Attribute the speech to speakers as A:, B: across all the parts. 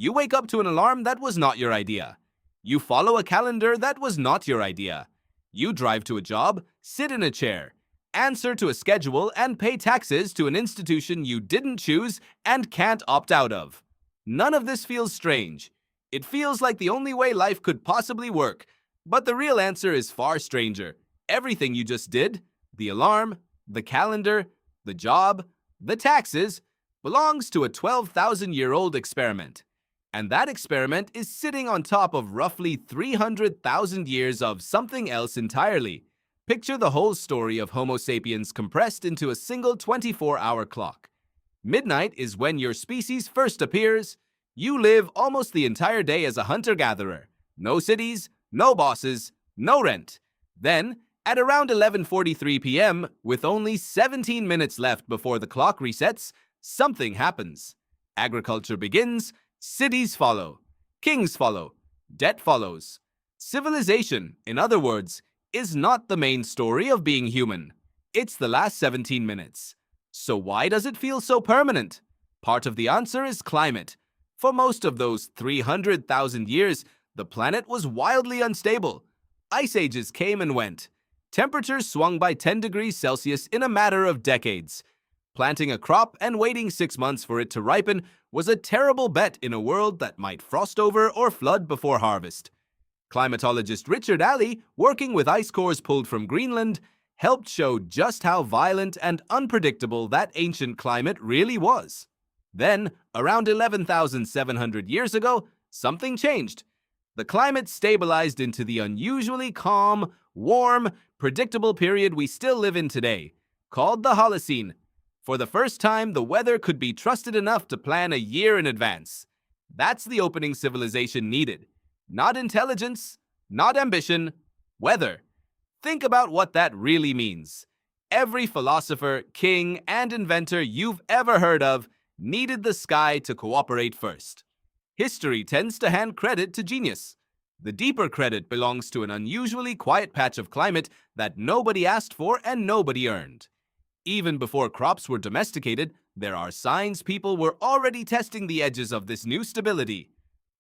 A: You wake up to an alarm that was not your idea. You follow a calendar that was not your idea. You drive to a job, sit in a chair, answer to a schedule, and pay taxes to an institution you didn't choose and can't opt out of. None of this feels strange. It feels like the only way life could possibly work. But the real answer is far stranger. Everything you just did, the alarm, the calendar, the job, the taxes, belongs to a 12,000-year-old experiment. And that experiment is sitting on top of roughly 300,000 years of something else entirely. Picture the whole story of Homo sapiens compressed into a single 24-hour clock. Midnight is when your species first appears. You live almost the entire day as a hunter-gatherer. No cities, no bosses, no rent. Then, at around 11:43 p.m., with only 17 minutes left before the clock resets, something happens. Agriculture begins, cities follow, kings follow, debt follows. Civilization, in other words, is not the main story of being human. It's the last 17 minutes. So why does it feel so permanent? Part of the answer is climate. For most of those 300,000 years, the planet was wildly unstable. Ice ages came and went. Temperatures swung by 10 degrees Celsius in a matter of decades. Planting a crop and waiting 6 months for it to ripen was a terrible bet in a world that might frost over or flood before harvest. Climatologist Richard Alley, working with ice cores pulled from Greenland, helped show just how violent and unpredictable that ancient climate really was. Then, around 11,700 years ago, something changed. The climate stabilized into the unusually calm, warm, predictable period we still live in today, called the Holocene. For the first time, the weather could be trusted enough to plan a year in advance. That's the opening civilization needed. Not intelligence, not ambition, weather. Think about what that really means. Every philosopher, king, and inventor you've ever heard of needed the sky to cooperate first. History tends to hand credit to genius. The deeper credit belongs to an unusually quiet patch of climate that nobody asked for and nobody earned. Even before crops were domesticated, there are signs people were already testing the edges of this new stability.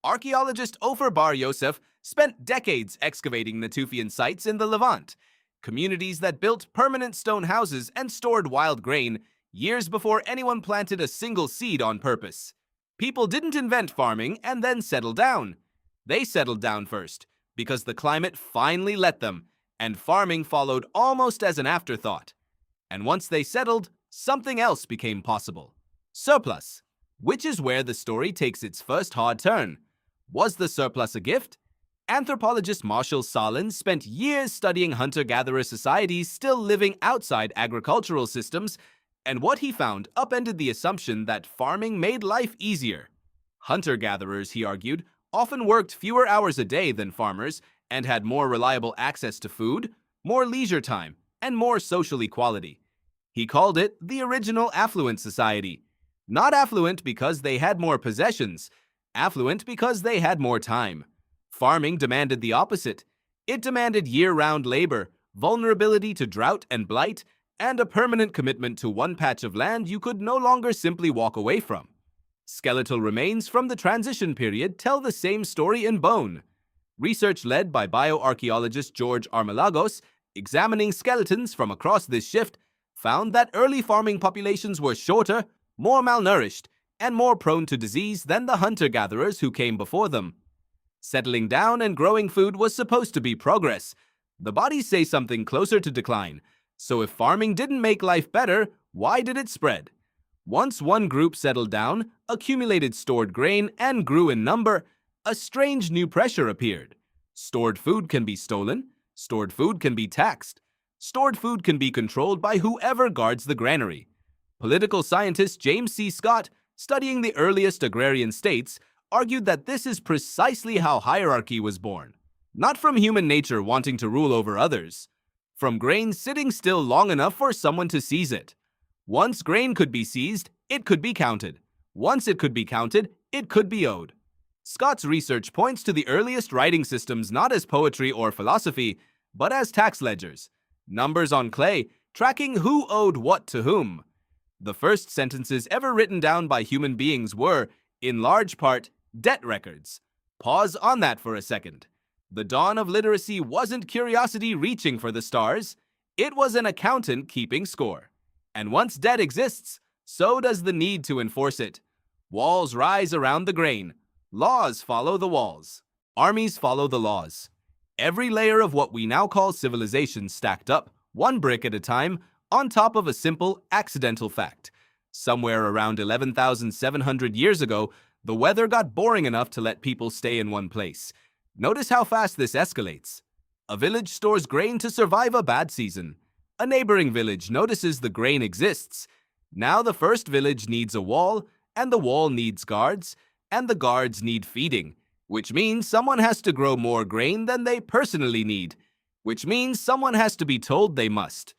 A: Archaeologist Ofer Bar Yosef spent decades excavating Natufian sites in the Levant, communities that built permanent stone houses and stored wild grain years before anyone planted a single seed on purpose. People didn't invent farming and then settle down. They settled down first, because the climate finally let them, and farming followed almost as an afterthought. And once they settled, something else became possible. Surplus, which is where the story takes its first hard turn. Was the surplus a gift? Anthropologist Marshall Salins spent years studying hunter-gatherer societies still living outside agricultural systems, and what he found upended the assumption that farming made life easier. Hunter-gatherers, he argued, often worked fewer hours a day than farmers and had more reliable access to food, more leisure time, and more social equality. He called it the original affluent society. Not affluent because they had more possessions, affluent because they had more time. Farming demanded the opposite. It demanded year-round labor, vulnerability to drought and blight, and a permanent commitment to one patch of land you could no longer simply walk away from. Skeletal remains from the transition period tell the same story in bone. Research led by bioarchaeologist George Armelagos, examining skeletons from across this shift, found that early farming populations were shorter, more malnourished, and more prone to disease than the hunter-gatherers who came before them. Settling down and growing food was supposed to be progress. The bodies say something closer to decline. So if farming didn't make life better, why did it spread? Once one group settled down, accumulated stored grain, and grew in number, a strange new pressure appeared. Stored food can be stolen. Stored food can be taxed. Stored food can be controlled by whoever guards the granary. Political scientist James C. Scott, studying the earliest agrarian states, argued that this is precisely how hierarchy was born. Not from human nature wanting to rule over others. From grain sitting still long enough for someone to seize it. Once grain could be seized, it could be counted. Once it could be counted, it could be owed. Scott's research points to the earliest writing systems not as poetry or philosophy, but as tax ledgers, numbers on clay, tracking who owed what to whom. The first sentences ever written down by human beings were, in large part, Debt records. Pause on that for a second. The dawn of literacy wasn't curiosity reaching for the stars, it was an accountant keeping score. And once debt exists, so does the need to enforce it. Walls rise around the grain. Laws follow the walls. Armies follow the laws. Every layer of what we now call civilization stacked up, one brick at a time, on top of a simple, accidental fact. Somewhere around 11,700 years ago, the weather got boring enough to let people stay in one place. Notice how fast this escalates. A village stores grain to survive a bad season. A neighboring village notices the grain exists. Now the first village needs a wall, and the wall needs guards, and the guards need feeding, which means someone has to grow more grain than they personally need, which means someone has to be told they must.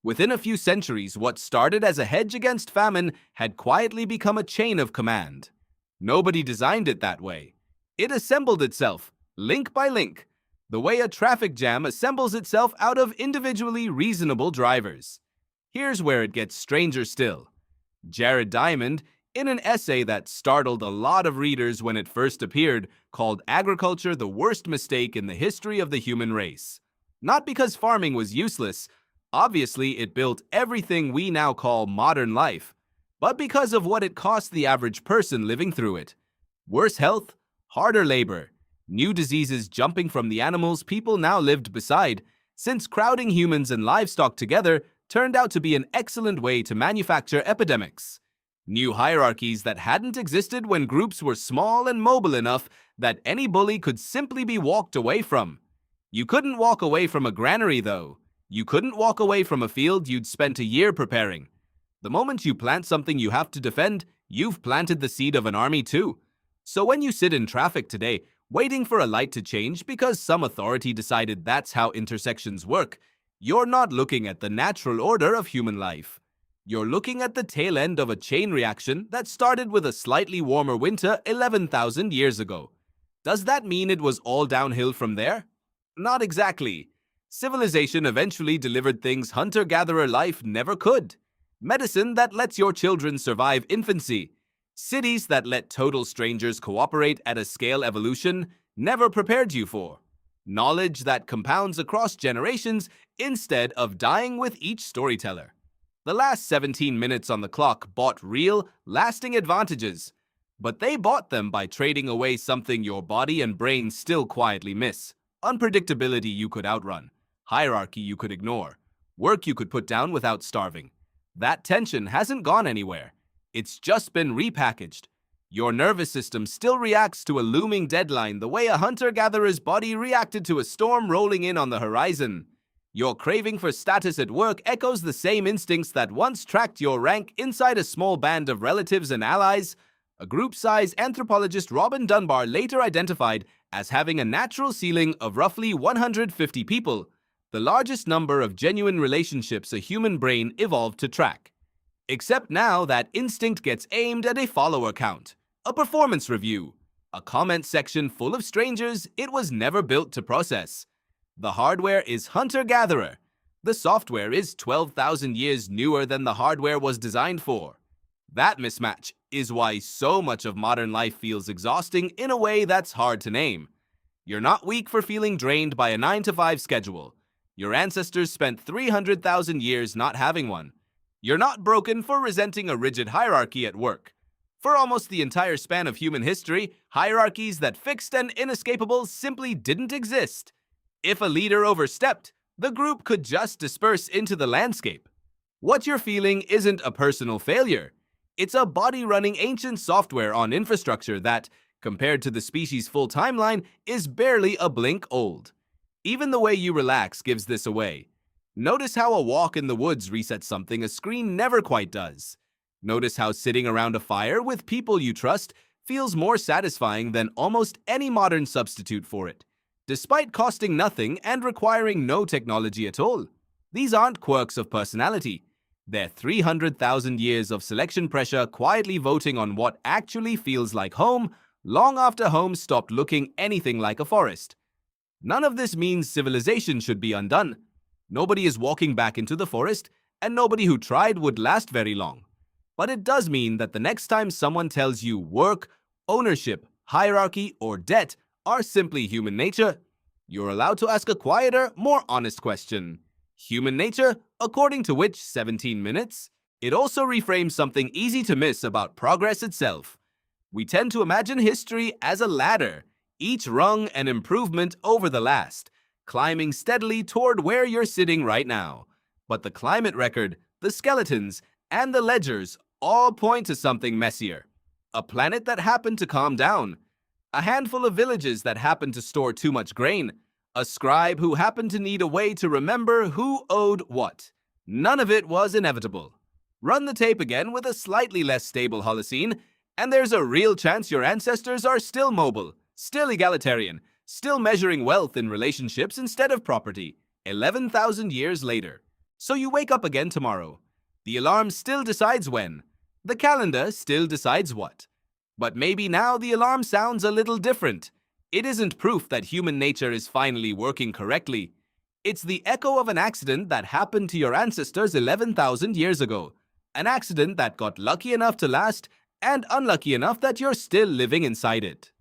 A: Within a few centuries, what started as a hedge against famine had quietly become a chain of command. Nobody designed it that way. It assembled itself, link by link, the way a traffic jam assembles itself out of individually reasonable drivers. Here's where it gets stranger still. Jared Diamond, in an essay that startled a lot of readers when it first appeared, called agriculture the worst mistake in the history of the human race. Not because farming was useless, obviously it built everything we now call modern life, but because of what it cost the average person living through it. Worse health, harder labor, new diseases jumping from the animals people now lived beside, since crowding humans and livestock together turned out to be an excellent way to manufacture epidemics. New hierarchies that hadn't existed when groups were small and mobile enough that any bully could simply be walked away from. You couldn't walk away from a granary, though. You couldn't walk away from a field you'd spent a year preparing. The moment you plant something you have to defend, you've planted the seed of an army too. So when you sit in traffic today, waiting for a light to change because some authority decided that's how intersections work, you're not looking at the natural order of human life. You're looking at the tail end of a chain reaction that started with a slightly warmer winter 11,000 years ago. Does that mean it was all downhill from there? Not exactly. Civilization eventually delivered things hunter-gatherer life never could. Medicine that lets your children survive infancy. Cities that let total strangers cooperate at a scale evolution never prepared you for. Knowledge that compounds across generations instead of dying with each storyteller. The last 17 minutes on the clock bought real, lasting advantages, but they bought them by trading away something your body and brain still quietly miss. Unpredictability you could outrun, hierarchy you could ignore, work you could put down without starving. That tension hasn't gone anywhere. It's just been repackaged. Your nervous system still reacts to a looming deadline the way a hunter-gatherer's body reacted to a storm rolling in on the horizon. Your craving for status at work echoes the same instincts that once tracked your rank inside a small band of relatives and allies. A group size anthropologist Robin Dunbar later identified as having a natural ceiling of roughly 150 people, the largest number of genuine relationships a human brain evolved to track. Except now that instinct gets aimed at a follower count, a performance review, a comment section full of strangers it was never built to process. The hardware is hunter-gatherer. The software is 12,000 years newer than the hardware was designed for. That mismatch is why so much of modern life feels exhausting in a way that's hard to name. You're not weak for feeling drained by a 9-to-5 schedule. Your ancestors spent 300,000 years not having one. You're not broken for resenting a rigid hierarchy at work. For almost the entire span of human history, hierarchies that fixed and inescapable simply didn't exist. If a leader overstepped, the group could just disperse into the landscape. What you're feeling isn't a personal failure. It's a body running ancient software on infrastructure that, compared to the species' full timeline, is barely a blink old. Even the way you relax gives this away. Notice how a walk in the woods resets something a screen never quite does. Notice how sitting around a fire with people you trust feels more satisfying than almost any modern substitute for it, despite costing nothing and requiring no technology at all. These aren't quirks of personality. They're 300,000 years of selection pressure quietly voting on what actually feels like home, long after home stopped looking anything like a forest. None of this means civilization should be undone. Nobody is walking back into the forest, and nobody who tried would last very long. But it does mean that the next time someone tells you work, ownership, hierarchy, or debt are simply human nature, you're allowed to ask a quieter, more honest question. Human nature, according to which 17 minutes? It also reframes something easy to miss about progress itself. We tend to imagine history as a ladder, each rung an improvement over the last, climbing steadily toward where you're sitting right now. But the climate record, the skeletons, and the ledgers all point to something messier. A planet that happened to calm down, a handful of villages that happened to store too much grain, a scribe who happened to need a way to remember who owed what. None of it was inevitable. Run the tape again with a slightly less stable Holocene, and there's a real chance your ancestors are still mobile, still egalitarian, still measuring wealth in relationships instead of property, 11,000 years later. So you wake up again tomorrow. The alarm still decides when. The calendar still decides what. But maybe now the alarm sounds a little different. It isn't proof that human nature is finally working correctly. It's the echo of an accident that happened to your ancestors 11,000 years ago. An accident that got lucky enough to last and unlucky enough that you're still living inside it.